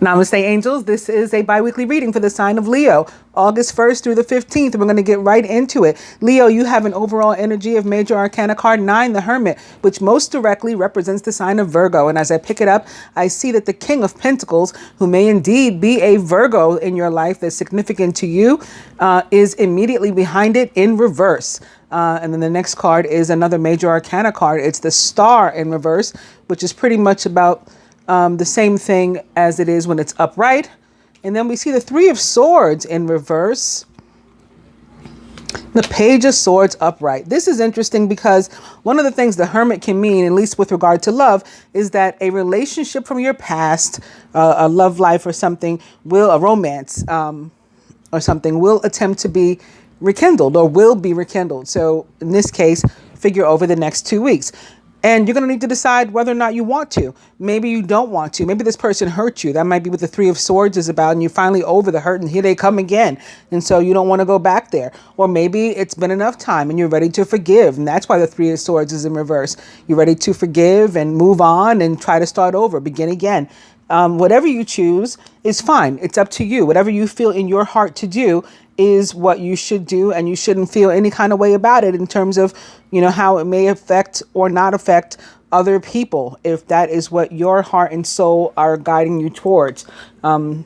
Namaste, angels. This is a bi-weekly reading for the sign of Leo, August 1st through the 15th. We're going to get right into it. Leo, you have an overall energy of Major Arcana card 9, the Hermit, which most directly represents the sign of Virgo. And as I pick it up, I see that the King of Pentacles, who may indeed be a Virgo in your life that's significant to you, is immediately behind it in reverse. And then the next card is another Major Arcana card. It's the Star in reverse, which is pretty much about the same thing as it is when it's upright. And then we see the Three of Swords in reverse. The Page of Swords upright. This is interesting because one of the things the Hermit can mean, at least with regard to love, is that a relationship from your past, a love life or something, a romance or something, will attempt to be rekindled or will be rekindled. So in this case, figure over the next 2 weeks. And you're going to need to decide whether or not you want to. Maybe you don't want to. Maybe this person hurt you. That might be what the Three of Swords is about. And you're finally over the hurt and here they come again. And so you don't want to go back there. Or maybe it's been enough time and you're ready to forgive. And that's why the Three of Swords is in reverse. You're ready to forgive and move on and try to start over, begin again. Whatever you choose is fine. It's up to you. Whatever you feel in your heart to do is what you should do, and you shouldn't feel any kind of way about it in terms of, how it may affect or not affect other people. If that is what your heart and soul are guiding you towards, you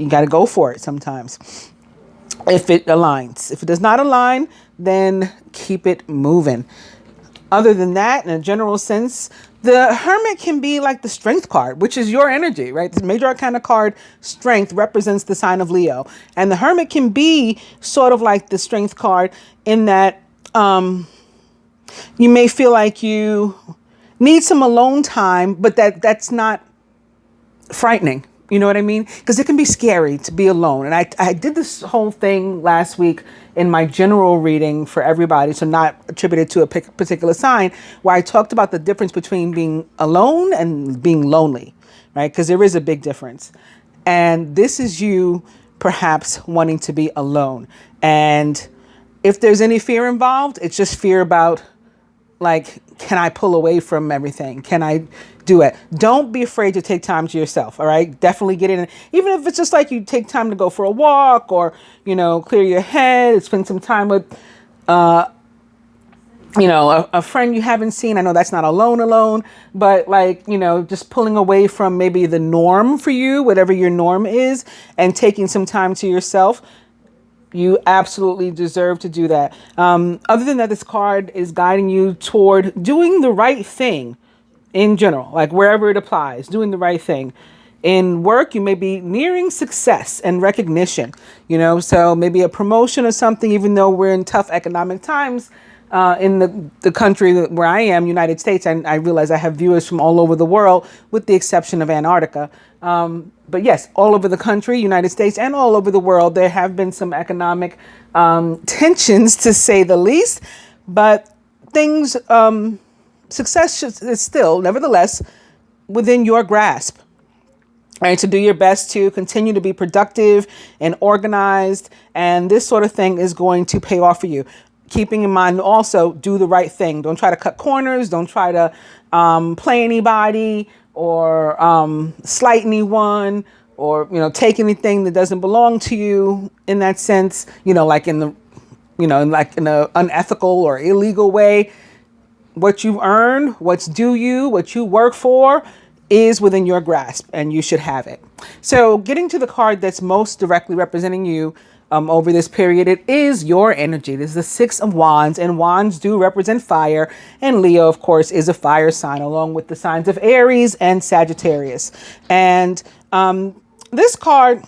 got to go for it sometimes. If it aligns, if it does not align, then keep it moving. Other than that, in a general sense, the Hermit can be like the Strength card, which is your energy, right? The Major Arcana card, Strength, represents the sign of Leo. And the Hermit can be sort of like the Strength card in that you may feel like you need some alone time, but that's not frightening. You know what I mean? Because it can be scary to be alone. And I did this whole thing last week in my general reading for everybody, so not attributed to a particular sign, where I talked about the difference between being alone and being lonely, right? Because there is a big difference. And this is you perhaps wanting to be alone. And if there's any fear involved, it's just fear about, like, can I pull away from everything? Can I do it? Don't be afraid to take time to yourself. All right. Definitely get in. Even if it's just like you take time to go for a walk or, clear your head, spend some time with, a friend you haven't seen. I know that's not alone, but just pulling away from maybe the norm for you, whatever your norm is, and taking some time to yourself. You absolutely deserve to do that. Other than that, this card is guiding you toward doing the right thing in general, like wherever it applies, doing the right thing. In work, you may be nearing success and recognition, so maybe a promotion or something, even though we're in tough economic times in the country where I am, United States. And I realize I have viewers from all over the world, with the exception of Antarctica. But yes, all over the country, United States, and all over the world, there have been some economic tensions, to say the least. But things, success is still, nevertheless, within your grasp. All right, to do your best to continue to be productive and organized. And this sort of thing is going to pay off for you. Keeping in mind also, do the right thing. Don't try to cut corners. Don't try to play anybody or slight anyone, or take anything that doesn't belong to you in that sense. Like in an unethical or illegal way. What you've earned, what's due you, what you work for, is within your grasp, and you should have it. So, getting to the card that's most directly representing you over this period, it is your energy. This is the Six of Wands, and wands do represent fire, and Leo, of course, is a fire sign, along with the signs of Aries and Sagittarius. And this card,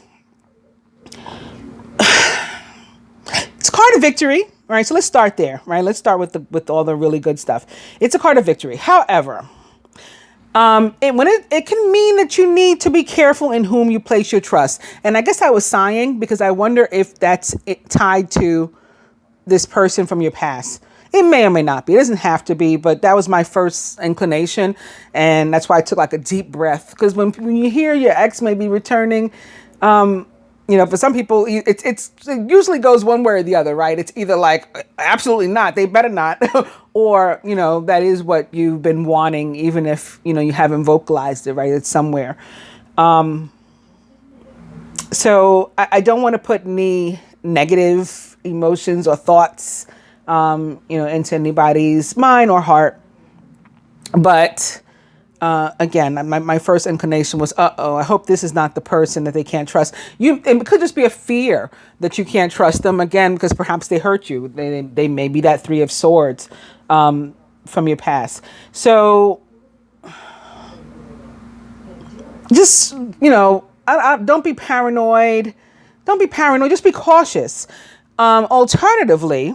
it's a card of victory. All right, so let's start there. Right, let's start with all the really good stuff. It's a card of victory. However, it can mean that you need to be careful in whom you place your trust. And I guess I was sighing because I wonder if that's tied to this person from your past. It may or may not be. It doesn't have to be, but that was my first inclination, and that's why I took like a deep breath. Because when you hear your ex may be returning, for some people, it usually goes one way or the other, right? It's either like, absolutely not, they better not, or, that is what you've been wanting, even if, you haven't vocalized it, right? It's somewhere. So I don't want to put any negative emotions or thoughts, into anybody's mind or heart. But again, my first inclination was, I hope this is not the person that they can't trust. It could just be a fear that you can't trust them again, because perhaps they hurt you. They may be that Three of Swords from your past. So just, don't be paranoid. Don't be paranoid. Just be cautious. Alternatively,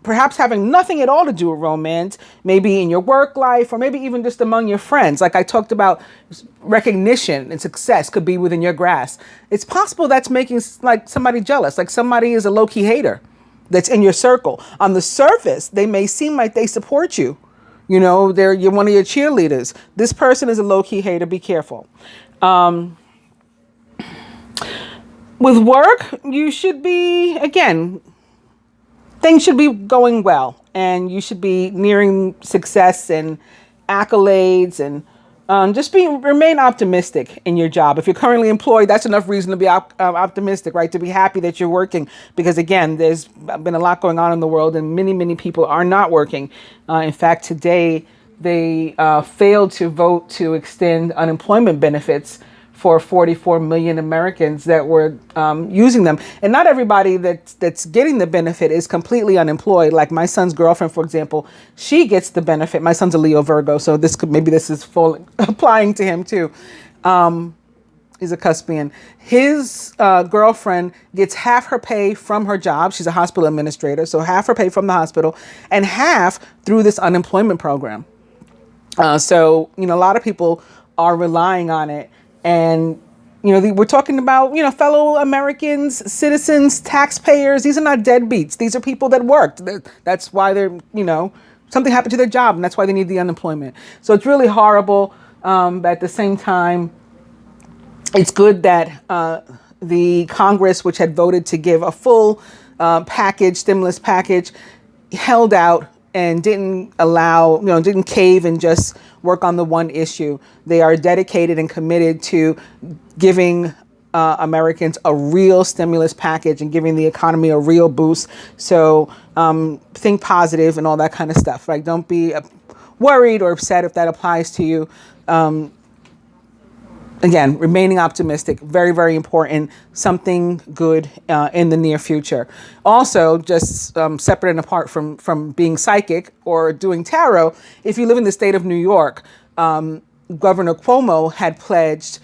perhaps having nothing at all to do with romance, maybe in your work life, or maybe even just among your friends. Like I talked about, recognition and success could be within your grasp. It's possible that's making like somebody jealous, like somebody is a low-key hater that's in your circle. On the surface, they may seem like they support you. You're one of your cheerleaders. This person is a low-key hater. Be careful. With work, you should be, again, things should be going well, and you should be nearing success and accolades, and just remain optimistic in your job. If you're currently employed, that's enough reason to be optimistic, right? To be happy that you're working, because again, there's been a lot going on in the world, and many, many people are not working. In fact, today they failed to vote to extend unemployment benefits for 44 million Americans that were using them. And not everybody that's getting the benefit is completely unemployed. Like my son's girlfriend, for example, she gets the benefit. My son's a Leo Virgo, so this is applying to him too. He's a Cuspian. His girlfriend gets half her pay from her job. She's a hospital administrator, so half her pay from the hospital and half through this unemployment program. So, a lot of people are relying on it. And, we're talking about, fellow Americans, citizens, taxpayers. These are not deadbeats. These are people that worked. That's why they're, something happened to their job, and that's why they need the unemployment. So it's really horrible. But at the same time, it's good that the Congress, which had voted to give a full stimulus package, held out and didn't didn't cave and just work on the one issue. They are dedicated and committed to giving Americans a real stimulus package and giving the economy a real boost. So think positive and all that kind of stuff. Right? Don't be worried or upset if that applies to you. Again, remaining optimistic, very, very important. Something good in the near future. Also, just separate and apart from being psychic or doing tarot, if you live in the state of New York, Governor Cuomo had pledged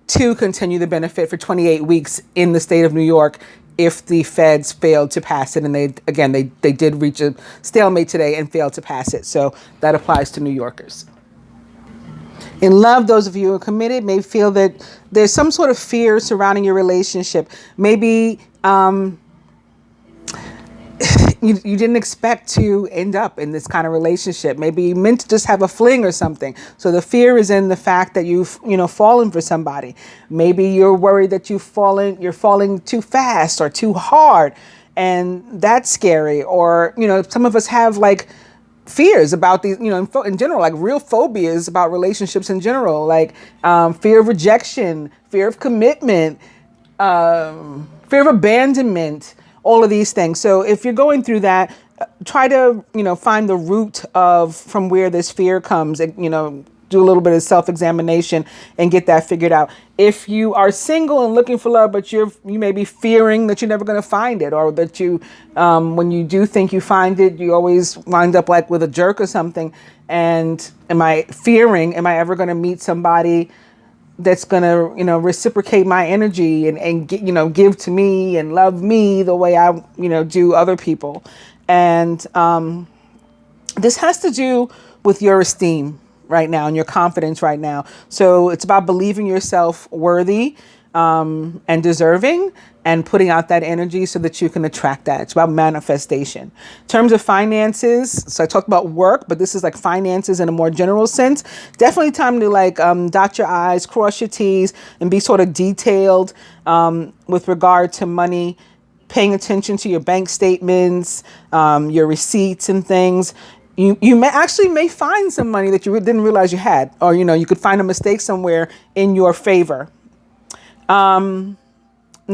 to continue the benefit for 28 weeks in the state of New York if the feds failed to pass it. And they did reach a stalemate today and failed to pass it. So that applies to New Yorkers. In love, those of you who are committed may feel that there's some sort of fear surrounding your relationship. Maybe you didn't expect to end up in this kind of relationship. Maybe you meant to just have a fling or something. So the fear is in the fact that you've fallen for somebody. Maybe you're worried that you're falling too fast or too hard, and that's scary. Or some of us have like fears about these, in general, like real phobias about relationships in general, like fear of rejection, fear of commitment, fear of abandonment, all of these things. So if you're going through that, try to, find the root from where this fear comes, and, do a little bit of self-examination and get that figured out. If you are single and looking for love, but you may be fearing that you're never going to find it, or that when you do think you find it, you always wind up like with a jerk or something. And am I ever going to meet somebody that's going to, reciprocate my energy and give to me and love me the way I, do other people. And this has to do with your esteem right now and your confidence right now. So it's about believing yourself worthy and deserving, and putting out that energy so that you can attract that. It's about manifestation. In terms of finances, so I talked about work, but this is like finances in a more general sense. Definitely time to dot your I's, cross your T's, and be sort of detailed with regard to money, paying attention to your bank statements, your receipts and things. You may find some money that you didn't realize you had, or you could find a mistake somewhere in your favor. In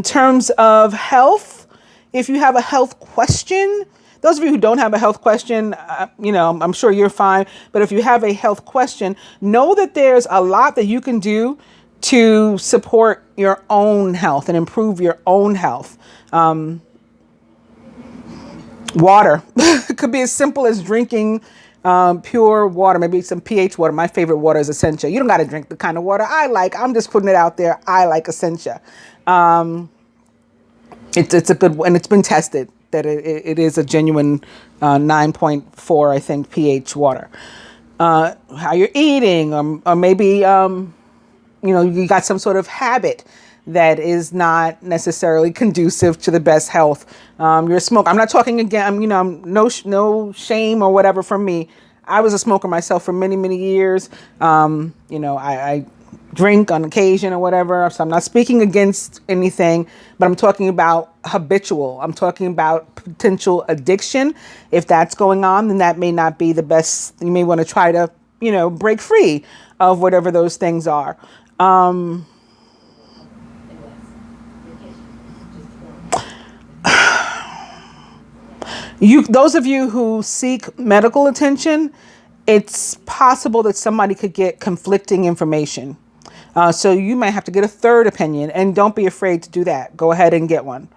terms of health, if you have a health question, those of you who don't have a health question, I'm sure you're fine. But if you have a health question, know that there's a lot that you can do to support your own health and improve your own health. Water. It could be as simple as drinking pure water, maybe some pH water. My favorite water is Essentia. You don't got to drink the kind of water I like. I'm just putting it out there. I like Essentia. It's a good one, and it's been tested that it is a genuine 9.4, I think, pH water. How you're eating, or maybe you got some sort of habit that is not necessarily conducive to the best health. You're a smoker. I'm not talking again. No shame or whatever from me. I was a smoker myself for many, many years. I drink on occasion or whatever. So I'm not speaking against anything, but I'm talking about habitual. I'm talking about potential addiction. If that's going on, then that may not be the best. You may want to try to, break free of whatever those things are. Those of you who seek medical attention, it's possible that somebody could get conflicting information. So you might have to get a third opinion, and don't be afraid to do that. Go ahead and get one.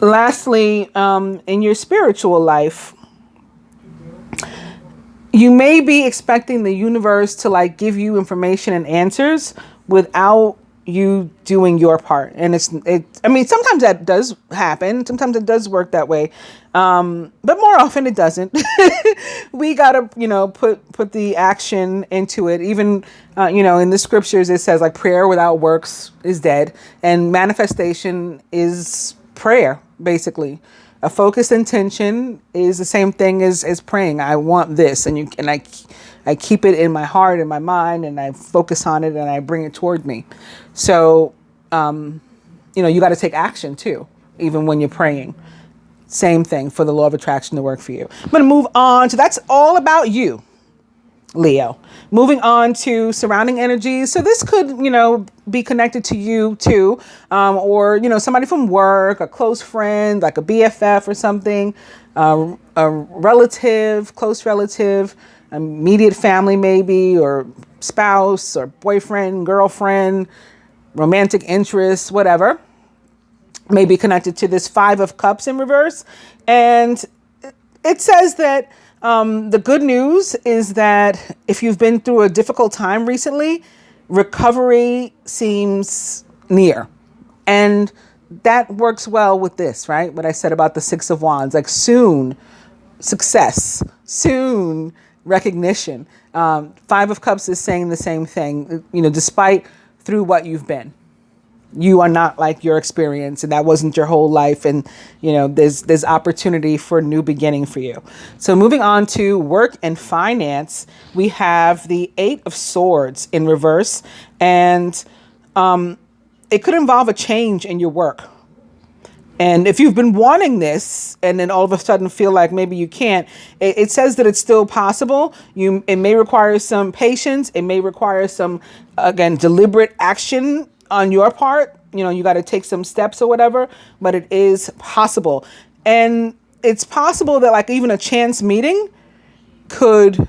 Lastly, in your spiritual life, you may be expecting the universe to give you information and answers without you doing your part. And sometimes that does happen. Sometimes it does work that way. But more often it doesn't. We gotta, put the action into it. Even, in the scriptures, it says prayer without works is dead, and manifestation is prayer, basically. A focused intention is the same thing as praying. I want this, and I keep it in my heart and my mind, and I focus on it, and I bring it toward me. So, you got to take action too, even when you're praying. Same thing for the law of attraction to work for you. I'm going to move on to, that's all about you, Leo. Moving on to surrounding energies. So this could, be connected to you too, or, somebody from work, a close friend, like a BFF or something, a relative, close relative, immediate family maybe, or spouse or boyfriend, girlfriend, romantic interest, whatever, may be connected to this 5 of Cups in reverse. And it says that the good news is that if you've been through a difficult time recently, recovery seems near. And that works well with this, right? What I said about the 6 of Wands, soon success, soon recognition. 5 of Cups is saying the same thing, despite through what you've been. You are not like your experience, and that wasn't your whole life. And, there's opportunity for a new beginning for you. So moving on to work and finance, we have the 8 of Swords in reverse. And it could involve a change in your work. And if you've been wanting this and then all of a sudden feel like maybe you can't, it says that it's still possible. It may require some patience. It may require some, again, deliberate action on your part. You got to take some steps or whatever, but it is possible. And it's possible that even a chance meeting could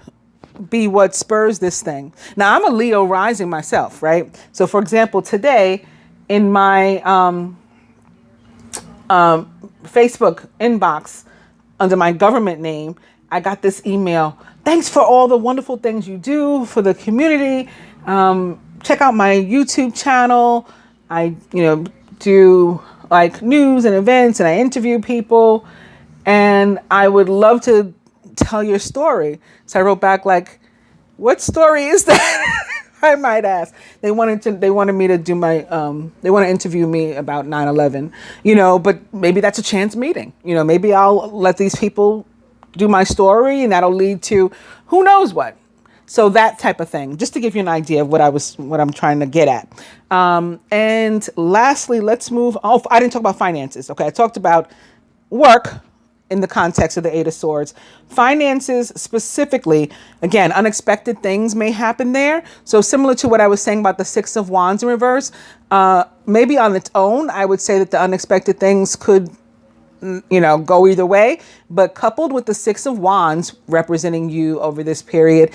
be what spurs this thing. Now, I'm a Leo rising myself, right? So for example, today in my Facebook inbox under my government name, I got this email. Thanks for all the wonderful things you do for the community. Check out my YouTube channel. I, do news and events, and I interview people, and I would love to tell your story. So I wrote back what story is that? I might ask. They wanted me to do my, they want to interview me about 9/11, but maybe that's a chance meeting. Maybe I'll let these people do my story, and that'll lead to who knows what. So that type of thing, just to give you an idea of what I'm trying to get at. And lastly, let's move. Oh, I didn't talk about finances. Okay. I talked about work in the context of the Eight of Swords. Finances specifically, again, unexpected things may happen there. So similar to what I was saying about the Six of Wands in reverse, maybe on its own, I would say that the unexpected things could, go either way. But coupled with the Six of Wands representing you over this period,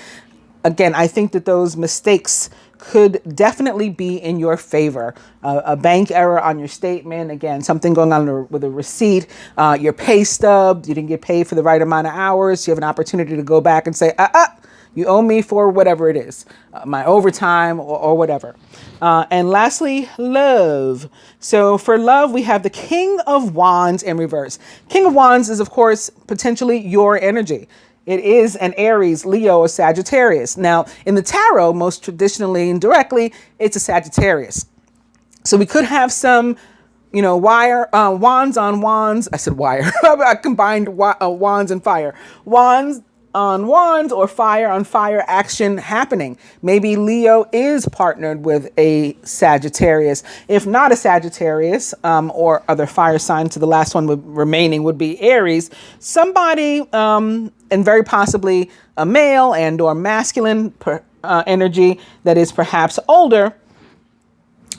again, I think that those mistakes could definitely be in your favor. A bank error on your statement, again, something going on with a receipt, your pay stub, you didn't get paid for the right amount of hours. You have an opportunity to go back and say, you owe me for whatever it is, my overtime or whatever. And lastly, love. So for love, we have the King of Wands in reverse. King of Wands is, of course, potentially your energy. It is an Aries, Leo, or Sagittarius. Now, in the tarot, most traditionally and directly, it's a Sagittarius. So we could have some, wands on wands. I said wire. I combined wands and fire. Wands on wands or fire on fire action happening. Maybe Leo is partnered with a Sagittarius. If not a Sagittarius, or other fire signs, so the last one remaining would be Aries. Somebody, and very possibly a male and or masculine energy that is perhaps older,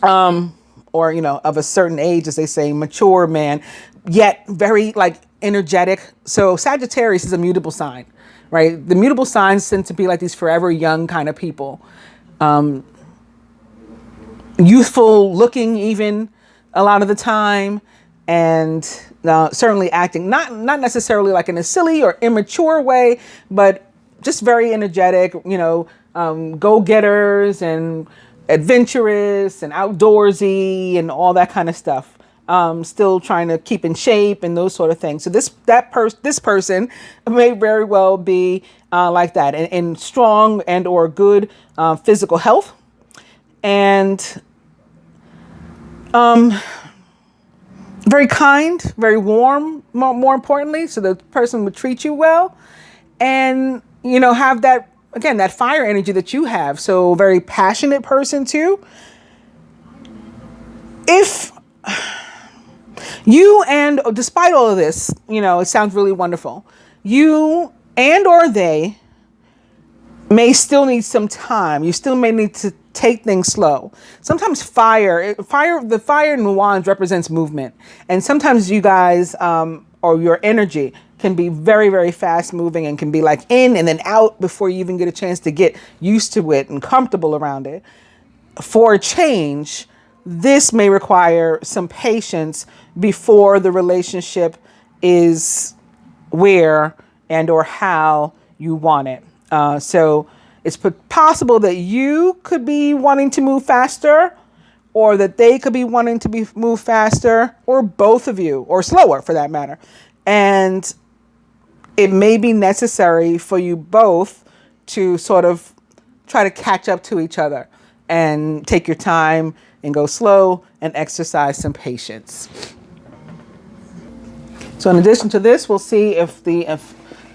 or, of a certain age, as they say, mature man, yet very energetic. So Sagittarius is a mutable sign. Right? The mutable signs tend to be like these forever young kind of people. Youthful looking even a lot of the time. And certainly acting, not necessarily like in a silly or immature way, but just very energetic, go-getters and adventurous and outdoorsy and all that kind of stuff. Still trying to keep in shape and those sort of things. So this person may very well be like that, and strong and or good physical health, and very kind, very warm. More importantly, so the person would treat you well, and have that, again, that fire energy that you have. So very passionate person too. If you, and despite all of this, it sounds really wonderful. You and or they may still need some time. You still may need to take things slow. Sometimes the fire in the wands represents movement. And sometimes you guys, or your energy can be very, very fast moving and can be like in and then out before you even get a chance to get used to it and comfortable around it. For a change, this may require some patience before the relationship is where and or how you want it. So it's possible that you could be wanting to move faster, or that they could be wanting to move faster, or both of you, or slower for that matter. And it may be necessary for you both to sort of try to catch up to each other and take your time and go slow and exercise some patience. So in addition to this, we'll see if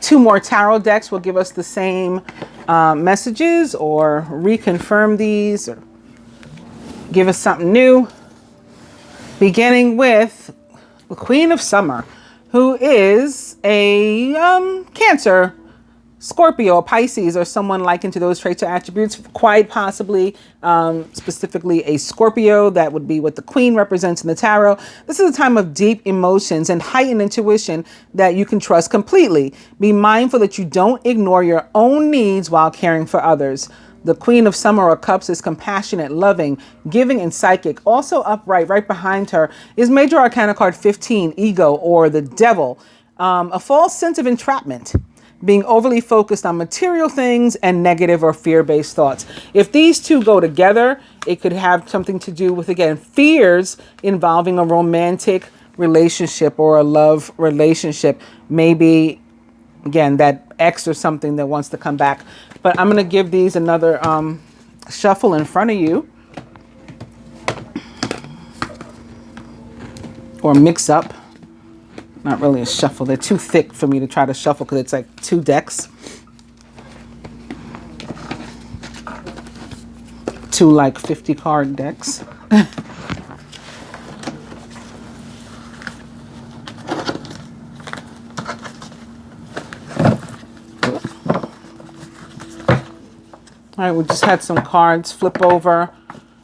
two more tarot decks will give us the same messages, or reconfirm these, or give us something new. Beginning with the Queen of Summer, who is a Cancer, Scorpio, Pisces, or someone likened to those traits or attributes, quite possibly specifically a Scorpio. That would be what the Queen represents in the tarot. This is a time of deep emotions and heightened intuition that you can trust completely. Be mindful that you don't ignore your own needs while caring for others. The Queen of Summer or Cups is compassionate, loving, giving, and psychic. Also upright, right behind her, is Major Arcana card 15, Ego, or the Devil. A false sense of entrapment, being overly focused on material things and negative or fear-based thoughts. If these two go together, it could have something to do with, again, fears involving a romantic relationship or a love relationship. Maybe, again, that ex or something that wants to come back. But I'm going to give these another shuffle in front of you. Or mix up. Not really a shuffle. They're too thick for me to try to shuffle because it's like two decks. Two like 50 card decks. All right, we just had some cards flip over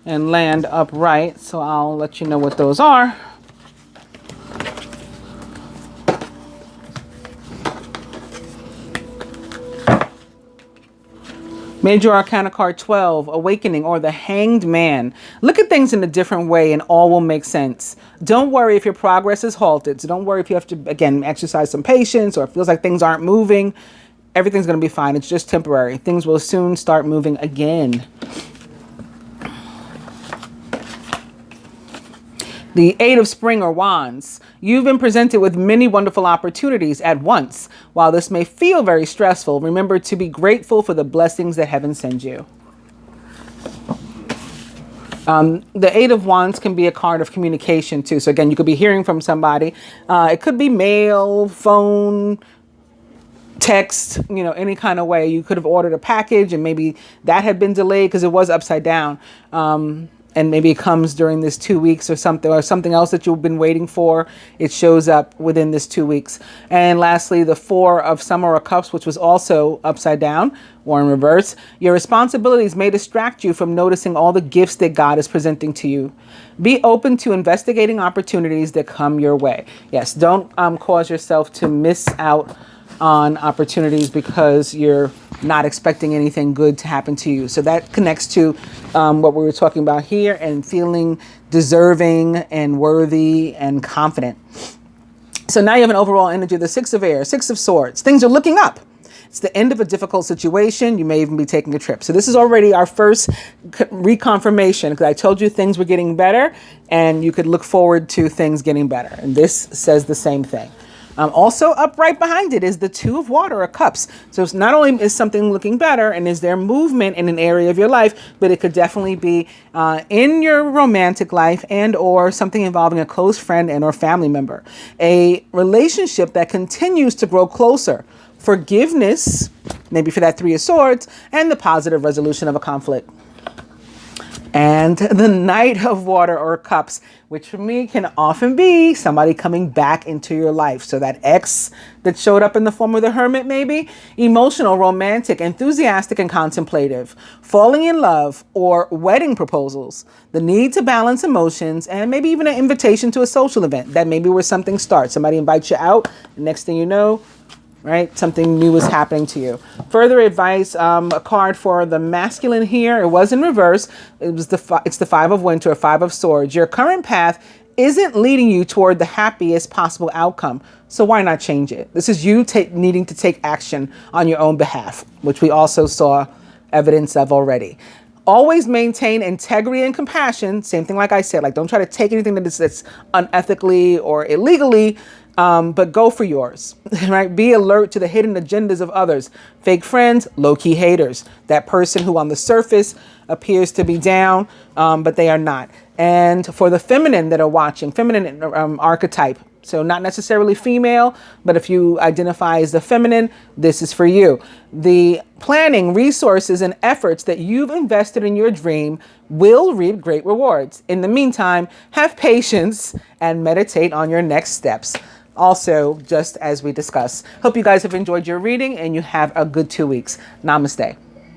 and land upright, so I'll let you know what those are. Major Arcana card 12, Awakening, or the Hanged Man. Look at things in a different way and all will make sense. Don't worry if your progress is halted. So don't worry if you have to, again, exercise some patience or it feels like things aren't moving. Everything's going to be fine. It's just temporary. Things will soon start moving again. The Eight of Spring or Wands. You've been presented with many wonderful opportunities at once. While this may feel very stressful, remember to be grateful for the blessings that heaven sends you. The Eight of Wands can be a card of communication too. So again, you could be hearing from somebody. It could be mail, phone, text, you know, any kind of way. You could have ordered a package and maybe that had been delayed because it was upside down. And maybe it comes during this 2 weeks or something else that you've been waiting for. It shows up within this 2 weeks. And lastly, the Four of Summer or Cups, which was also upside down or in reverse. Your responsibilities may distract you from noticing all the gifts that God is presenting to you. Be open to investigating opportunities that come your way. Yes, don't cause yourself to miss out on opportunities because you're not expecting anything good to happen to you. So that connects to what we were talking about here and feeling deserving and worthy and confident. So now you have an overall energy of the Six of Air, Six of Swords. Things are looking up. It's the end of a difficult situation. You may even be taking a trip. So this is already our first reconfirmation because I told you things were getting better and you could look forward to things getting better. And this says the same thing. Also up right behind it is the Two of Water or Cups. So it's not only is something looking better and is there movement in an area of your life, but it could definitely be in your romantic life and or something involving a close friend and or family member. A relationship that continues to grow closer. Forgiveness, maybe for that Three of Swords, and the positive resolution of a conflict. And the Knight of Water or Cups, which for me can often be somebody coming back into your life. So that ex that showed up in the form of the Hermit, maybe emotional, romantic, enthusiastic, and contemplative, falling in love or wedding proposals, the need to balance emotions, and maybe even an invitation to a social event. That maybe where something starts. Somebody invites you out. The next thing you know, right? Something new is happening to you. Further advice, a card for the masculine here. It was in reverse. It's the Five of Winter, Five of Swords. Your current path isn't leading you toward the happiest possible outcome. So why not change it? This is you needing to take action on your own behalf, which we also saw evidence of already. Always maintain integrity and compassion. Same thing like I said, like don't try to take anything that's unethically or illegally, but go for yours, right? Be alert to the hidden agendas of others. Fake friends, low-key haters. That person who on the surface appears to be down, but they are not. And for the feminine that are watching, feminine archetype, so not necessarily female, but if you identify as the feminine, this is for you. The planning, resources, and efforts that you've invested in your dream will reap great rewards. In the meantime, have patience and meditate on your next steps. Also, just as we discussed. Hope you guys have enjoyed your reading and you have a good 2 weeks. Namaste.